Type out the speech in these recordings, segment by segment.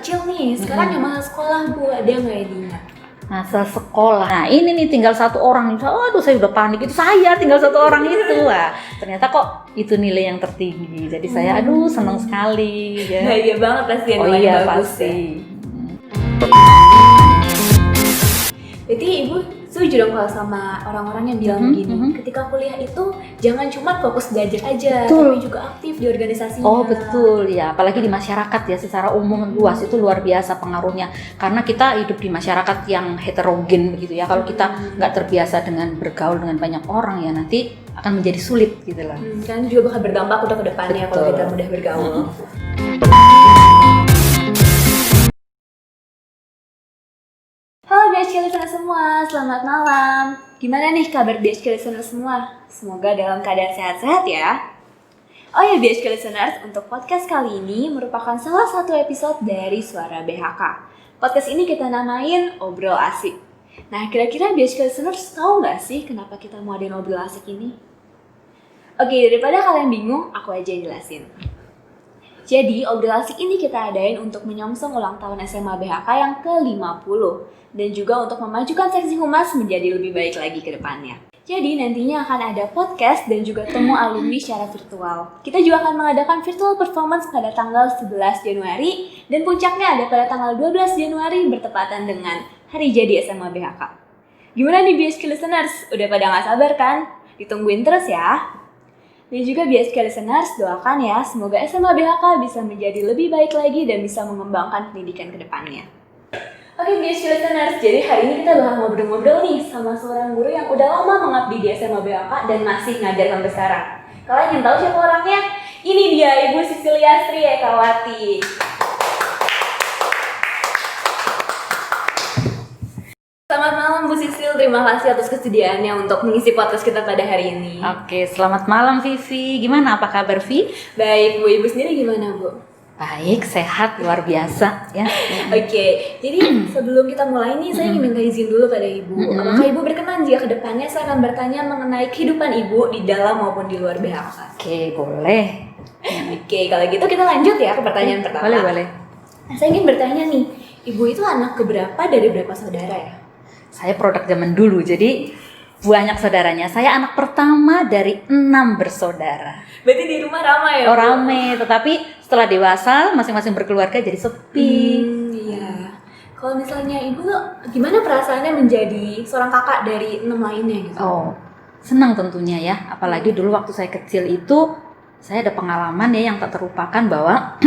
kecil nih, sekarang yang masa sekolah Bu, ada nggak ya diingat? Masa sekolah. Nah ini nih tinggal satu orang. Aduh saya udah panik, itu saya tinggal satu orang itu. Wah, ternyata kok itu nilai yang tertinggi. Jadi saya aduh senang sekali. Ya. Bahagia banget pasti ya, Oh nilainya iya bagus pasti. ya. Berarti Ibu setuju dong kalau sama orang-orang yang bilang begini, ketika kuliah itu jangan cuma fokus belajar aja, Betul. tapi juga aktif di organisasinya. Oh betul ya, apalagi di masyarakat ya secara umum luas itu luar biasa pengaruhnya. Karena kita hidup di masyarakat yang heterogen begitu ya. Kalau kita nggak terbiasa dengan bergaul dengan banyak orang ya nanti akan menjadi sulit gitu loh. Kan juga bakal berdampak untuk kedepannya kalau kita mudah bergaul. Halo BHK listener semua, selamat malam. Gimana nih kabar BHK listener semua? Semoga dalam keadaan sehat-sehat ya. Oh ya BHK listeners, untuk podcast kali ini merupakan salah satu episode dari Suara BHK. Podcast ini kita namain Obrol Asik. Nah kira-kira BHK listeners tahu nggak sih kenapa kita mau adain Obrol Asik ini? Oke, daripada kalian bingung, aku aja jelasin. Jadi, Obrol Asik ini kita adain untuk menyongsong ulang tahun SMA BHK yang ke-50 dan juga untuk memajukan seksi humas menjadi lebih baik lagi ke depannya. Jadi, nantinya akan ada podcast dan juga temu alumni secara virtual. Kita juga akan mengadakan virtual performance pada tanggal 11 Januari dan puncaknya ada pada tanggal 12 Januari bertepatan dengan hari jadi SMA BHK. Gimana nih BHK listeners? Udah pada gak sabar kan? Ditungguin terus ya! Dan juga BHK listeners, doakan ya semoga SMA BHK bisa menjadi lebih baik lagi dan bisa mengembangkan pendidikan ke depannya. Oke BHK listeners, jadi hari ini kita bakal ngobrol-ngobrol nih sama seorang guru yang udah lama mengabdi di SMA BHK dan masih ngajar sampai sekarang. Kalian yang tahu siapa orangnya? Ini dia Ibu Sisiliastri Ekawati. Selamat malam Bu Sisil, terima kasih atas kesediaannya untuk mengisi podcast kita pada hari ini. Oke, selamat malam Vivi. Gimana apa kabar Vi? Baik Bu, Ibu sendiri gimana Bu? Baik, sehat luar biasa ya. Oke, jadi sebelum kita mulai nih saya ingin minta izin dulu pada Ibu. Apakah Ibu berkenan jika kedepannya saya akan bertanya mengenai kehidupan Ibu di dalam maupun di luar BHK? Oke, boleh. Oke, kalau gitu kita lanjut ya ke pertanyaan pertama. Boleh. Nah, saya ingin bertanya nih, Ibu itu anak keberapa dari berapa saudara ya? Saya produk zaman dulu, jadi banyak saudaranya. Saya anak pertama dari 6 bersaudara. Berarti di rumah ramai ya? Oh rame, tetapi setelah dewasa masing-masing berkeluarga jadi sepi. Iya. Kalau misalnya Ibu tuh gimana perasaannya menjadi seorang kakak dari 6 lainnya gitu? Oh, senang tentunya ya. Apalagi dulu waktu saya kecil itu saya ada pengalaman ya yang tak terlupakan bahwa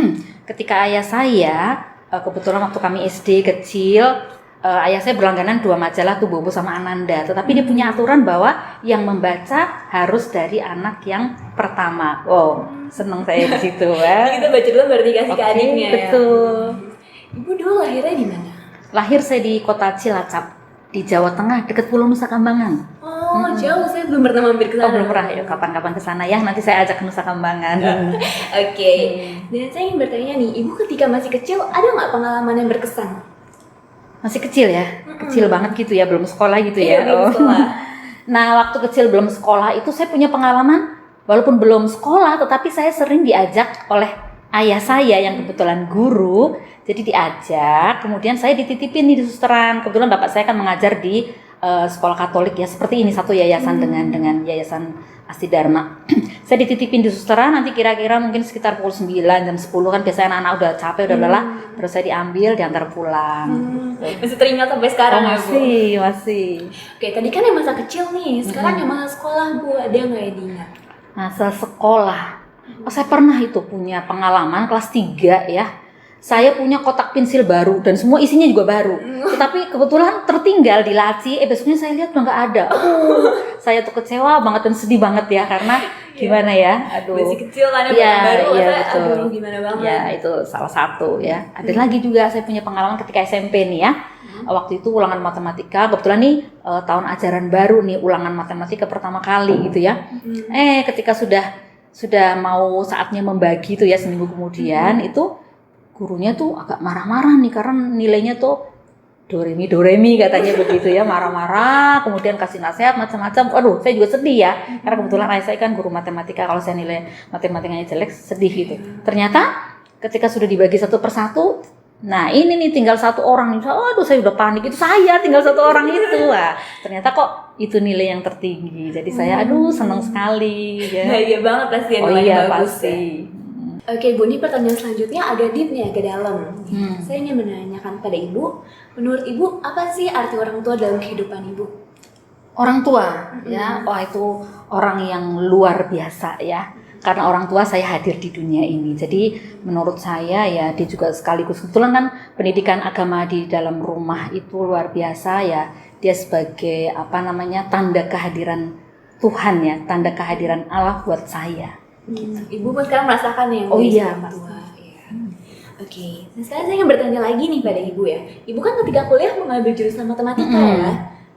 ketika ayah saya kebetulan waktu kami SD kecil, ayah saya berlangganan 2 majalah tuh Bobo sama Ananda, tetapi dia punya aturan bahwa yang membaca harus dari anak yang pertama. Wow, seneng saya di situ ya. Kita baca dulu baru dikasih ke adiknya betul. Ya. Ibu dulu lahirnya di mana? Lahir saya di kota Cilacap di Jawa Tengah dekat Pulau Nusa Kambangan. Oh, jauh, saya belum pernah mampir ke sana. Oh, belum pernah ya, kapan-kapan ke sana ya. Nanti saya ajak ke Nusa Kambangan. Oke. Dan saya ingin bertanya nih, Ibu ketika masih kecil ada nggak pengalaman yang berkesan? Masih kecil ya, kecil banget gitu ya, belum sekolah gitu ya. Belum sekolah. Nah, waktu kecil belum sekolah itu saya punya pengalaman, walaupun belum sekolah, tetapi saya sering diajak oleh ayah saya yang kebetulan guru, jadi diajak, kemudian saya dititipin nih di susteran. Kebetulan bapak saya kan mengajar di sekolah Katolik ya, seperti ini satu yayasan dengan yayasan Asti Dharma. Saya dititipin di susteran, nanti kira-kira mungkin sekitar pukul 9 jam 10 kan biasanya anak-anak udah capek, udah lelah, terus saya diambil, diantar pulang. Masih teringat sampai sekarang ya Bu? Masih. Oke, tadi kan yang masa kecil nih, sekarang yang masa sekolah Bu, ada nggak yang diingat? Masa sekolah, saya pernah itu punya pengalaman kelas 3 ya. Saya punya kotak pensil baru dan semua isinya juga baru. Tetapi kebetulan tertinggal di laci, besoknya saya lihat udah nggak ada. Saya tuh kecewa banget dan sedih banget ya karena gimana ya, masih kecil kan ya, baru betul. aduh gimana banget. Ya itu salah satu ya. Ada lagi juga saya punya pengalaman ketika SMP nih ya. Waktu itu ulangan matematika, kebetulan nih tahun ajaran baru nih, ulangan matematika pertama kali gitu ya. Ketika sudah mau saatnya membagi tuh ya seminggu kemudian itu gurunya tuh agak marah-marah nih karena nilainya tuh doremi katanya begitu ya, marah-marah, kemudian kasih nasihat macam-macam. Aduh, saya juga sedih ya, karena kebetulan ayah saya kan guru matematika, kalau saya nilai matematikanya jelek sedih gitu. Ternyata ketika sudah dibagi satu persatu, Nah ini nih tinggal satu orang, aduh saya udah panik, itu saya tinggal satu orang itu. Wah, ternyata kok itu nilai yang tertinggi. Jadi saya aduh senang sekali ya. Bahagia banget pasti ya, Oh nilainya iya bagus pasti. ya. Oke Bu, ini pertanyaan selanjutnya agak deep nih, agak dalam. Saya ingin menanyakan pada Ibu, menurut Ibu apa sih arti orang tua dalam kehidupan Ibu? Orang tua ya, wah itu orang yang luar biasa ya. Karena orang tua saya hadir di dunia ini. Jadi menurut saya ya dia juga sekaligus, kebetulan kan pendidikan agama di dalam rumah itu luar biasa ya. Dia sebagai apa namanya tanda kehadiran Tuhan ya, tanda kehadiran Allah buat saya. Ibu pun sekarang merasakan yang Oh dari iya, orang tua. Ya. Oke, nah sekarang saya ingin bertanya lagi nih pada Ibu ya. Ibu kan ketika kuliah mengambil jurusan matematika ya.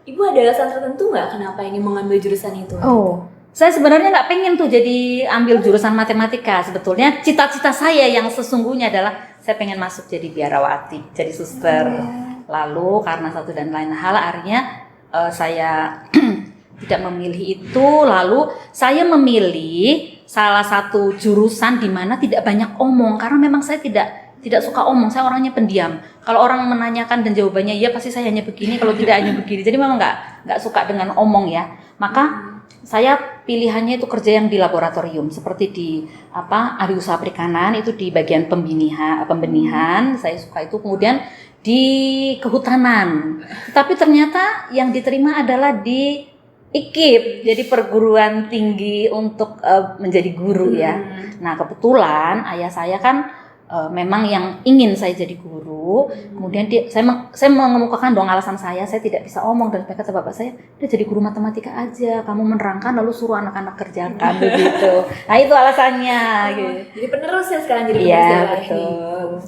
Ibu ada alasan tertentu nggak kenapa ingin mengambil jurusan itu? Oh, saya sebenarnya nggak pengen tuh jadi ambil jurusan matematika. Sebetulnya cita-cita saya yang sesungguhnya adalah saya pengen masuk jadi biarawati, jadi suster. Lalu karena satu dan lain hal akhirnya saya tidak memilih itu. Lalu saya memilih salah satu jurusan di mana tidak banyak omong karena memang saya tidak suka omong, saya orangnya pendiam. Kalau orang menanyakan dan jawabannya iya pasti saya hanya begini, kalau tidak hanya begini. Jadi memang nggak suka dengan omong ya. Maka saya pilihannya itu kerja yang di laboratorium seperti di ahli usaha perikanan itu di bagian pembenihan saya suka itu, kemudian di kehutanan. Tapi ternyata yang diterima adalah di IKIP, jadi perguruan tinggi untuk menjadi guru ya. Nah kebetulan ayah saya kan memang yang ingin saya jadi guru. Kemudian saya mengemukakan dong alasan saya tidak bisa omong, dan kata bapak saya, udah jadi guru matematika aja, kamu menerangkan lalu suruh anak-anak kerjakan begitu. Nah itu alasannya. Gitu. Jadi penerus ya sekarang jadi Iya penerus betul.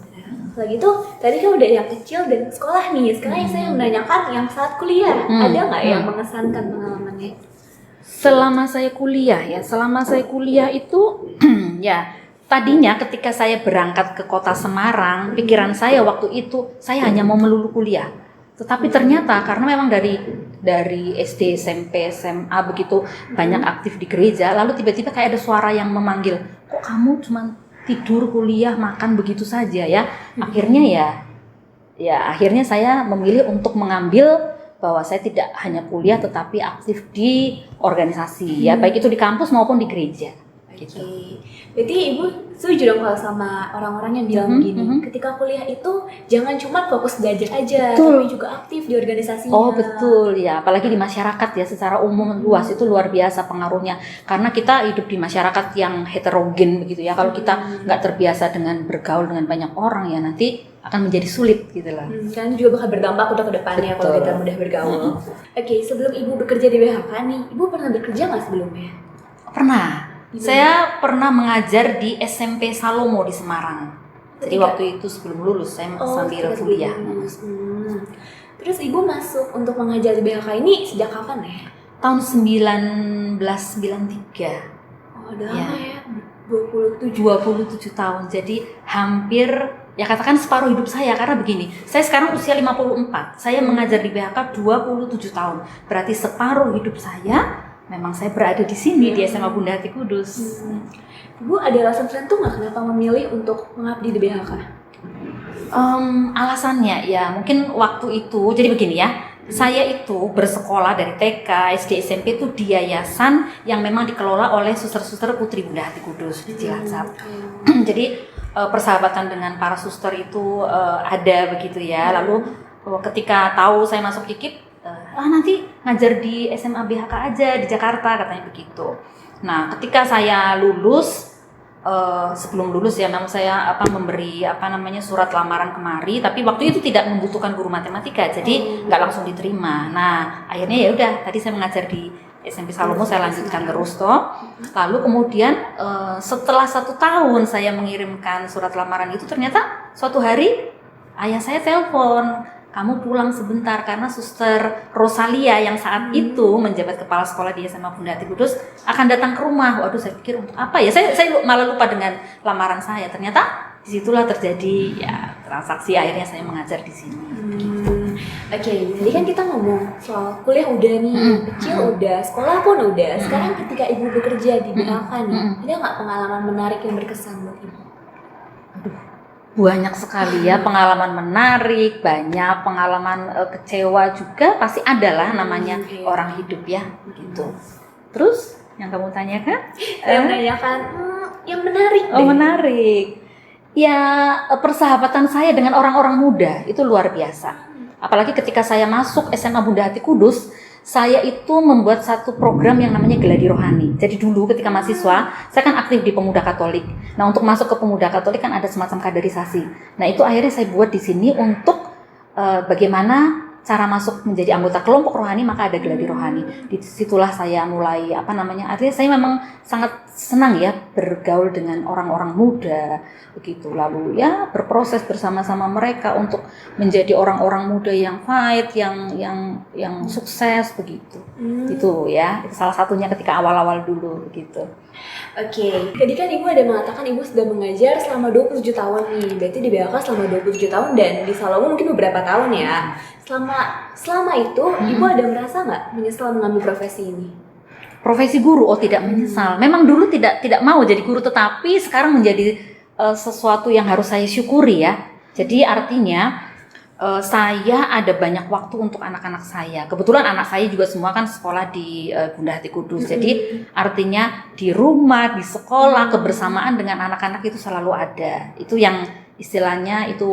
Setelah gitu, tadi kan udah yang kecil dan sekolah nih. Sekarang saya menanyakan yang saat kuliah, ada nggak yang mengesankan pengalamannya? Selama saya kuliah itu ya tadinya ketika saya berangkat ke kota Semarang, pikiran saya waktu itu saya hanya mau melulu kuliah. Tetapi ternyata karena memang dari SD, SMP, SMA begitu banyak aktif di gereja, lalu tiba-tiba kayak ada suara yang memanggil, kok kamu cuma tidur, kuliah, makan begitu saja ya. Akhirnya saya memilih untuk mengambil bahwa saya tidak hanya kuliah tetapi aktif di organisasi ya, baik itu di kampus maupun di gereja. Gitu. Berarti Ibu setuju dong kalau sama orang-orang yang bilang begini, ketika kuliah itu jangan cuma fokus belajar aja, tapi juga aktif di organisasinya. Oh betul ya, apalagi di masyarakat ya secara umum luas itu luar biasa pengaruhnya. Karena kita hidup di masyarakat yang heterogen begitu ya. Kalau kita nggak terbiasa dengan bergaul dengan banyak orang ya nanti akan menjadi sulit gitu lah. Kan juga bakal berdampak untuk kedepannya kalau kita mudah bergaul. Oke, sebelum Ibu bekerja di BHK nih, Ibu pernah bekerja nggak sebelumnya? Pernah. Saya pernah mengajar di SMP Salomo di Semarang. Jadi waktu itu sebelum lulus saya sambil kuliah. Terus Ibu masuk untuk mengajar di BHK ini sejak kapan ya? Tahun 1993. Oh, udah lama ya. 27 tahun. Jadi hampir ya katakan separuh hidup saya, karena begini. Saya sekarang usia 54. Saya mengajar di BHK 27 tahun. Berarti separuh hidup saya memang saya berada di sini di SMA Bunda Hati Kudus. Ibu ada alasan tertentu nggak kenapa memilih untuk mengabdi di BHK? Alasannya ya mungkin waktu itu jadi begini ya. Saya itu bersekolah dari TK, SD, SMP itu di yayasan yang memang dikelola oleh suster-suster Putri Bunda Hati Kudus di Cilacap. Jadi persahabatan dengan para suster itu ada begitu ya. Lalu ketika tahu saya masuk IKIP, nanti ngajar di SMA BHK aja di Jakarta katanya begitu. Nah ketika saya lulus, sebelum lulus ya memang saya memberi surat lamaran kemari, tapi waktu itu tidak membutuhkan guru matematika jadi nggak langsung diterima. Nah akhirnya ya udah, tadi saya mengajar di SMP Salomo, saya lanjutkan terus toh. Lalu kemudian setelah 1 tahun saya mengirimkan surat lamaran itu, ternyata suatu hari ayah saya telepon, kamu pulang sebentar karena Suster Rosalia yang saat itu menjabat kepala sekolah di SMA Bunda Hati Kudus akan datang ke rumah. Waduh, saya pikir untuk apa ya? Saya malah lupa dengan lamaran saya. Ternyata disitulah terjadi ya transaksi, akhirnya saya mengajar di sini. Oke, jadi kan kita ngomong soal kuliah udah nih, kecil udah, sekolah pun udah. Sekarang ketika Ibu bekerja di BHK nih, ada nggak pengalaman menarik yang berkesan buat Ibu? Aduh, Banyak sekali ya pengalaman menarik, banyak pengalaman kecewa juga pasti ada lah namanya orang hidup ya gitu. Terus yang kamu tanyakan? Saya menanyakan yang menarik deh. Oh menarik. Ya persahabatan saya dengan orang-orang muda itu luar biasa. Apalagi ketika saya masuk SMA Bunda Hati Kudus, saya itu membuat satu program yang namanya Geladi Rohani. Jadi dulu ketika mahasiswa, saya kan aktif di Pemuda Katolik. Nah, untuk masuk ke Pemuda Katolik kan ada semacam kaderisasi. Nah, itu akhirnya saya buat di sini untuk bagaimana cara masuk menjadi anggota kelompok rohani, maka ada Geladi Rohani. Disitulah saya mulai artinya saya memang sangat senang ya bergaul dengan orang-orang muda begitu, lalu ya berproses bersama-sama mereka untuk menjadi orang-orang muda yang fight, yang sukses begitu. Itu ya, itu salah satunya ketika awal-awal dulu begitu. Oke, tadi kan Ibu ada mengatakan Ibu sudah mengajar selama 27 tahun nih. Berarti di BHK selama 27 tahun dan di Salomo mungkin beberapa tahun ya. Selama itu Ibu ada merasa nggak menyesal mengambil profesi ini? Profesi guru, tidak menyesal. Memang dulu tidak mau jadi guru, tetapi sekarang menjadi sesuatu yang harus saya syukuri ya. Jadi artinya saya ada banyak waktu untuk anak-anak saya. Kebetulan anak saya juga semua kan sekolah di Bunda Hati Kudus. Jadi artinya di rumah, di sekolah, kebersamaan dengan anak-anak itu selalu ada. Itu yang istilahnya itu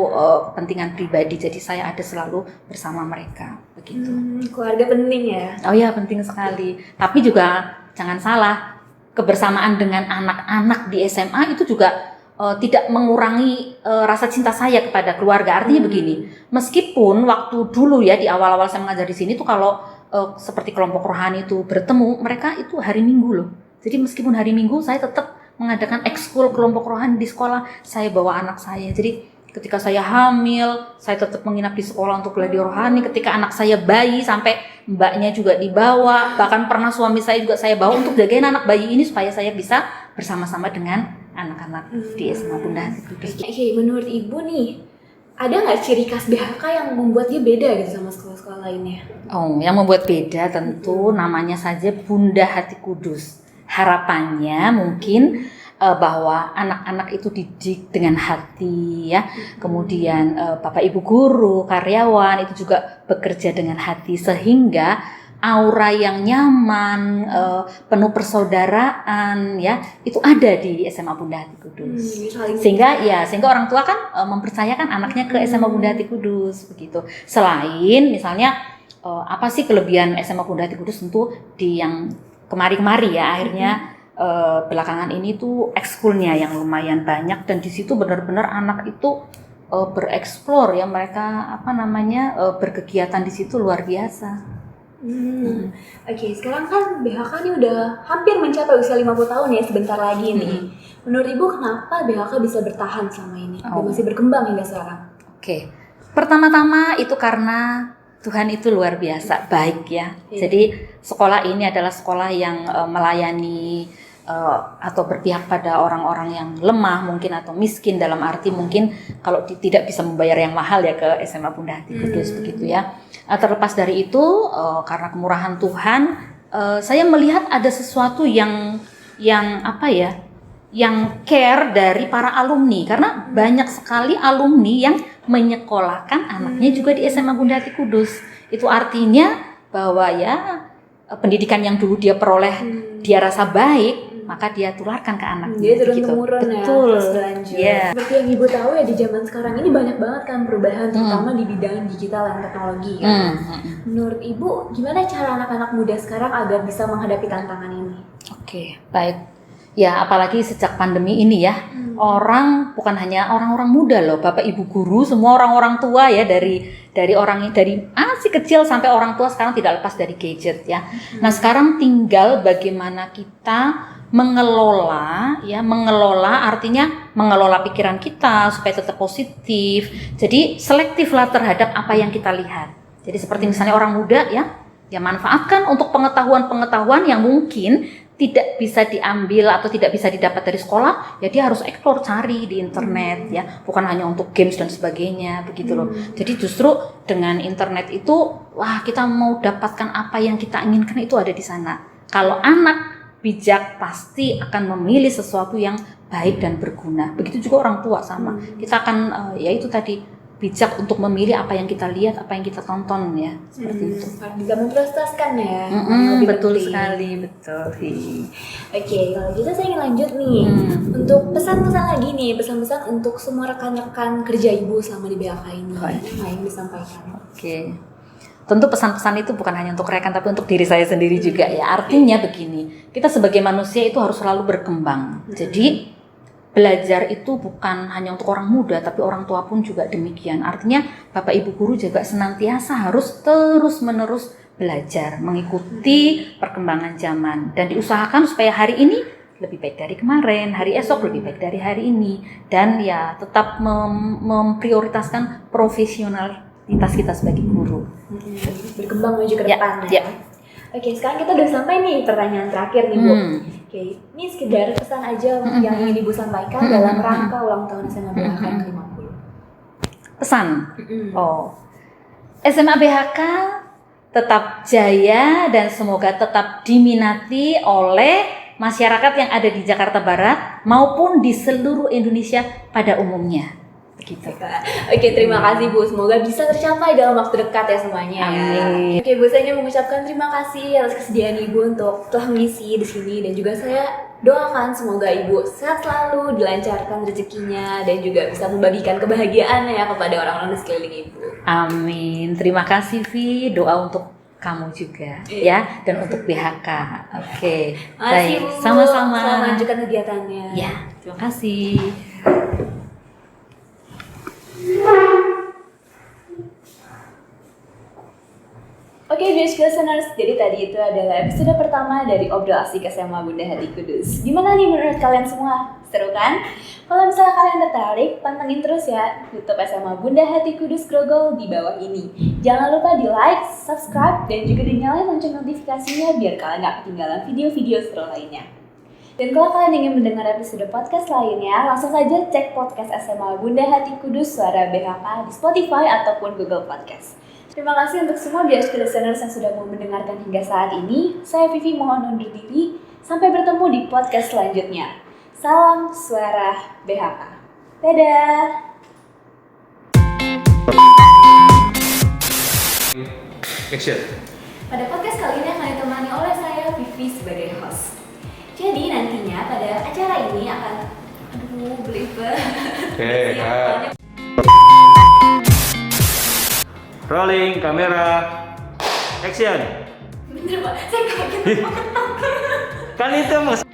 kepentingan pribadi. Jadi saya ada selalu bersama mereka begitu. Keluarga penting ya? Oh ya, penting sekali. Tapi juga jangan salah, kebersamaan dengan anak-anak di SMA itu juga tidak mengurangi rasa cinta saya kepada keluarga. Artinya begini, meskipun waktu dulu ya di awal-awal saya mengajar di sini tuh kalau seperti kelompok rohani itu bertemu, mereka itu hari Minggu loh. Jadi meskipun hari Minggu saya tetap mengadakan ekskul kelompok rohani di sekolah, saya bawa anak saya. Jadi ketika saya hamil, saya tetap menginap di sekolah untuk Geladi Rohani. Ketika anak saya bayi, sampai mbaknya juga dibawa. Bahkan pernah suami saya juga saya bawa untuk jagain anak bayi ini supaya saya bisa bersama-sama dengan anak-anak di SMA Bunda Hati Kudus. Oke, menurut Ibu nih, ada nggak ciri khas BHK yang membuat dia beda gitu sama sekolah-sekolah lainnya? Oh, yang membuat beda tentu namanya saja Bunda Hati Kudus. Harapannya mungkin bahwa anak-anak itu didik dengan hati ya. Kemudian Bapak Ibu guru, karyawan itu juga bekerja dengan hati sehingga aura yang nyaman, penuh persaudaraan ya, itu ada di SMA Bunda Hati Kudus. Sehingga orang tua kan mempercayakan anaknya ke SMA Bunda Hati Kudus begitu. Selain misalnya apa sih kelebihan SMA Bunda Hati Kudus, tentu di yang kemari-kemari ya akhirnya belakangan ini tuh ekskulnya yang lumayan banyak dan di situ benar-benar anak itu bereksplor ya, mereka berkegiatan di situ luar biasa. Oke, sekarang kan BHK ini udah hampir mencapai usia 50 tahun ya, sebentar lagi nih. Menurut Ibu kenapa BHK bisa bertahan selama ini dan masih berkembang hingga sekarang? Oke, pertama-tama itu karena Tuhan itu luar biasa baik ya. Jadi sekolah ini adalah sekolah yang melayani atau berpihak pada orang-orang yang lemah mungkin atau miskin, dalam arti mungkin kalau tidak bisa membayar yang mahal ya ke SMA Bunda Hati Kudus begitu ya. Terlepas dari itu karena kemurahan Tuhan, saya melihat ada sesuatu yang care dari para alumni, karena banyak sekali alumni yang menyekolahkan anaknya juga di SMA Bunda Hati Kudus. Itu artinya bahwa ya pendidikan yang dulu dia peroleh dia rasa baik, maka dia tularkan ke anaknya. Dia turun-temurun ya, terus berlanjut. Yeah. Seperti yang Ibu tahu ya, di zaman sekarang ini banyak banget kan perubahan, terutama di bidang digital dan teknologi kan. Menurut Ibu, gimana cara anak-anak muda sekarang agar bisa menghadapi tantangan ini? Oke, baik. Ya, apalagi sejak pandemi ini ya, orang bukan hanya orang-orang muda loh, Bapak Ibu guru, semua orang-orang tua ya, dari si kecil sampai orang tua sekarang tidak lepas dari gadget ya. Nah, sekarang tinggal bagaimana kita mengelola artinya mengelola pikiran kita supaya tetap positif. Jadi selektiflah terhadap apa yang kita lihat. Jadi seperti misalnya orang muda ya manfaatkan untuk pengetahuan yang mungkin tidak bisa diambil atau tidak bisa didapat dari sekolah, ya dia harus explore, cari di internet ya, bukan hanya untuk games dan sebagainya begitu loh. Jadi justru dengan internet itu kita mau dapatkan apa yang kita inginkan itu ada di sana. Kalau anak bijak pasti akan memilih sesuatu yang baik dan berguna. Begitu juga orang tua sama. Kita akan ya itu tadi bijak untuk memilih apa yang kita lihat, apa yang kita tonton ya, seperti itu. Bisa memprioritaskan ya. Betul sekali, betul. Oke, kalau gitu saya ingin lanjut nih untuk pesan-pesan lagi nih, pesan-pesan untuk semua rekan-rekan kerja ibu selama di BHK ini. Apa yang disampaikan? Oke. Tentu pesan-pesan itu bukan hanya untuk rekan tapi untuk diri saya sendiri juga ya. Artinya begini, kita sebagai manusia itu harus selalu berkembang. Jadi belajar itu bukan hanya untuk orang muda tapi orang tua pun juga demikian. Artinya Bapak Ibu guru juga senantiasa harus terus-menerus belajar, mengikuti perkembangan zaman dan diusahakan supaya hari ini lebih baik dari kemarin, hari esok lebih baik dari hari ini, dan ya tetap memprioritaskan profesionalitas kita sebagai guru. Berkembang maju ke depan ya. Oke, sekarang kita udah sampai nih pertanyaan terakhir nih Bu. Oke, ini sekedar pesan aja yang ingin Ibu sampaikan dalam rangka ulang tahun SMA BHK ke-50. Pesan? SMA BHK tetap jaya dan semoga tetap diminati oleh masyarakat yang ada di Jakarta Barat maupun di seluruh Indonesia pada umumnya. Begitu. Oke, terima kasih Bu. Semoga bisa tercapai dalam waktu dekat ya semuanya. Amin. Oke Bu, saya ingin mengucapkan terima kasih atas kesediaan Ibu untuk telah mengisi di sini, dan juga saya doakan semoga Ibu sehat selalu, dilancarkan rezekinya, dan juga bisa membagikan kebahagiaan ya kepada orang-orang di sekeliling Ibu. Amin. Terima kasih Vi. Doa untuk kamu juga ya, dan untuk BHK. Oke. Baik. Bu. Sama-sama. Selamat melanjutkan kegiatannya. Ya, terima kasih. Oke, dear listeners, jadi tadi itu adalah episode pertama dari Obrol Asik SMA Bunda Hati Kudus. Gimana nih menurut kalian semua? Seru kan? Kalau misalnya kalian tertarik, pantengin terus ya YouTube SMA Bunda Hati Kudus Grogol di bawah ini. Jangan lupa di like, subscribe, dan juga dinyalain lonceng notifikasinya biar kalian gak ketinggalan video-video seru lainnya. Dan kalau kalian ingin mendengar episode podcast lainnya, langsung saja cek podcast SMA Bunda Hati Kudus Suara BHK di Spotify ataupun Google Podcast. Terima kasih untuk semua BHK listeners yang sudah mau mendengarkan hingga saat ini. Saya Vivi mohon undur diri. Sampai bertemu di podcast selanjutnya. Salam Suara BHK. Dadah! Action. Pada podcast kali ini akan ditemani oleh saya Vivi sebagai host. Jadi nantinya pada acara ini akan belibet. Oke, Kak. Rolling, kamera, action. Bener Pak, saya kaget. Kan itu mas.